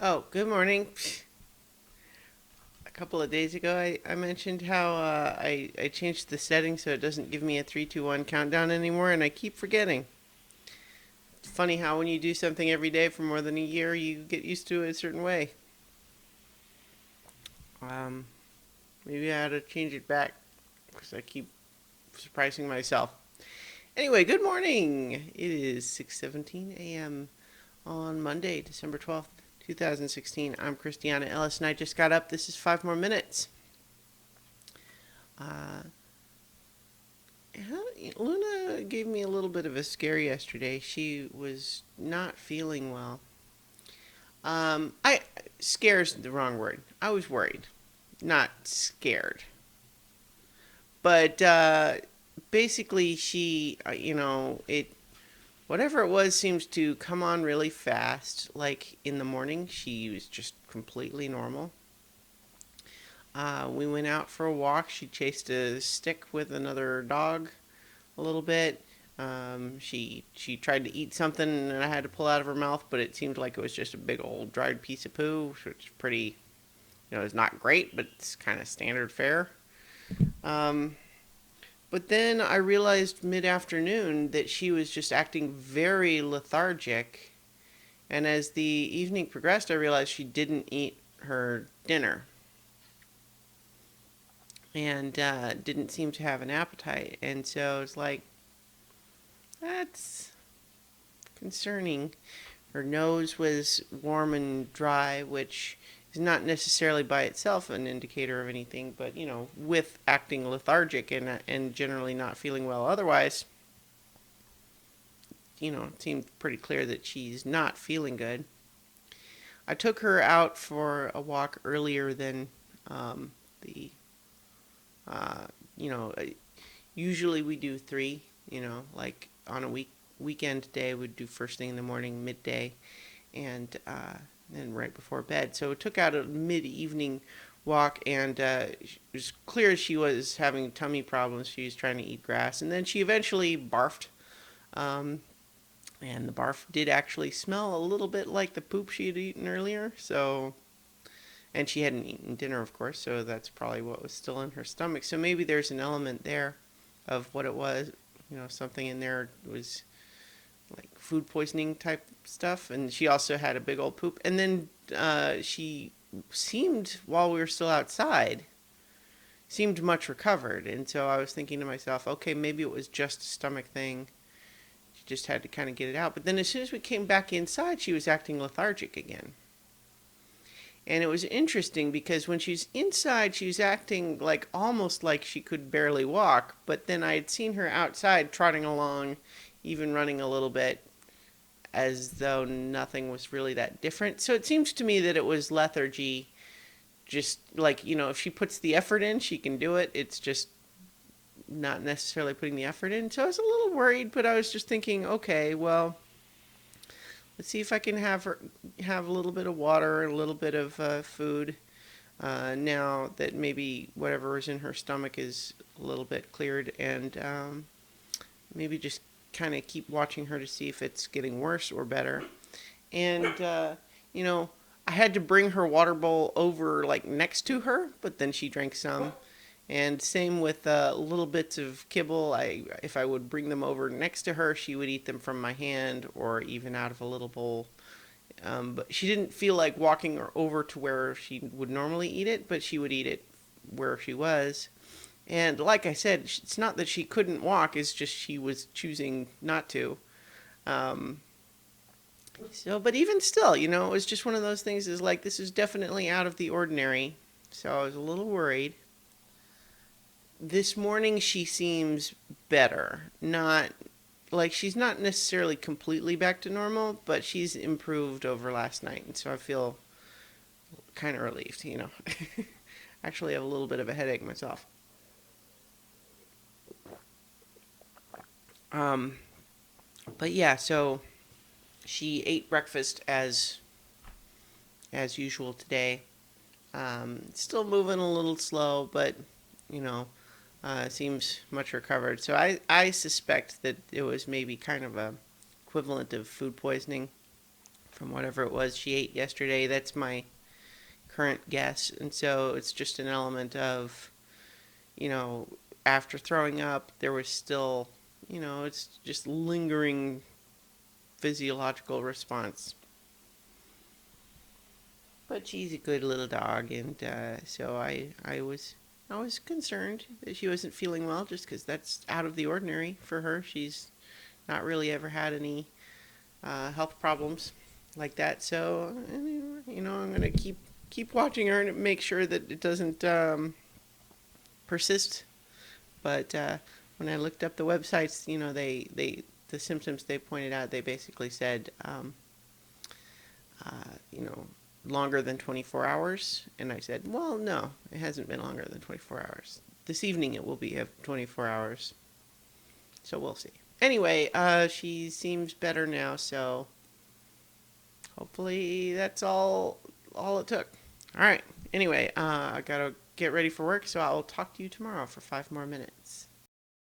Oh, good morning. A couple of days ago, I mentioned how I changed the setting so it doesn't give me a 3, 2, 1 countdown anymore, and I keep forgetting. It's funny how when you do something every day for more than a year, you get used to it a certain way. Um, Maybe I ought to change it back because I keep surprising myself. Anyway, good morning. It is 6:17 a.m. on Monday, December 12th, 2016. I'm Christiana Ellis, and I just got up. This is 5 more minutes. Uh, Luna gave me a little bit of a scare yesterday. She was not feeling well. I Scare's the wrong word. I was worried, not scared. But basically, it whatever it was seems to come on really fast. Like in the morning, she was just completely normal. We went out for a walk. She chased a stick with another dog a little bit. She tried to eat something and I had to pull out of her mouth, but it seemed like it was just a big old dried piece of poo, which is pretty, it's not great, but it's kind of standard fare. Um, but then I realized mid afternoon that she was just acting very lethargic, and as the evening progressed, I realized she didn't eat her dinner and didn't seem to have an appetite, and so it's like that's concerning. Her nose was warm and dry, which is not necessarily by itself an indicator of anything, but with acting lethargic and generally not feeling well otherwise, it seemed pretty clear that she's not feeling good. I took her out for a walk earlier than the uh, you know usually we do three. Like on a weekend day we'd do first thing in the morning, midday, and then right before bed. So it took out a mid-evening walk, and it was clear she was having tummy problems. She was trying to eat grass, and then she eventually barfed. Um, and the barf did actually smell a little bit like the poop she had eaten earlier. So, and she hadn't eaten dinner, of course, so that's probably what was still in her stomach. So maybe there's an element there of what it was. Something in there was like food poisoning type stuff, and she also had a big old poop. And then she seemed, while we were still outside, seemed much recovered. And so I was thinking to myself, okay, maybe it was just a stomach thing. She just had to kind of get it out. But then as soon as we came back inside, she was acting lethargic again. And it was interesting because when she's inside, she was acting like almost like she could barely walk. But then I had seen her outside trotting along, even running a little bit, as though nothing was really that different. So it seems to me that it was lethargy. Just like, if she puts the effort in, she can do it. It's just not necessarily putting the effort in. So I was a little worried, but I was just thinking, okay, well, let's see if I can have a little bit of water, a little bit of food. Now that maybe whatever is in her stomach is a little bit cleared, and maybe just kind of keep watching her to see if it's getting worse or better. And you know, I had to bring her water bowl over like next to her, but then she drank some. And same with little bits of kibble. If I would bring them over next to her, she would eat them from my hand or even out of a little bowl. But she didn't feel like walking over to where she would normally eat it, but she would eat it where she was. And like I said, it's not that she couldn't walk; it's just she was choosing not to. Um, but even still, it was just one of those things. Is like this is definitely out of the ordinary. So I was a little worried. This morning she seems better. Not like she's not necessarily completely back to normal, but she's improved over last night, and so I feel kind of relieved. Actually, I have a little bit of a headache myself. Um, but yeah, so she ate breakfast as usual today. Still moving a little slow, but you know, seems much recovered. So I suspect that it was maybe kind of a equivalent of food poisoning. from whatever it was she ate yesterday. That's my current guess. And so it's just an element of, you know, after throwing up, there was still, it's just lingering physiological response. But she's a good little dog, and so I was concerned that she wasn't feeling well, just because that's out of the ordinary for her. She's not really ever had any health problems like that. So I'm gonna keep watching her and make sure that it doesn't persist. But when I looked up the websites, the symptoms they pointed out, they basically said, uh, you know, longer than 24 hours. And I said, well, no, it hasn't been longer than 24 hours. This evening it will be 24 hours. So we'll see. Anyway, she seems better now, so hopefully that's all it took. All right. Anyway, I gotta get ready for work, so I'll talk to you tomorrow for 5 more minutes.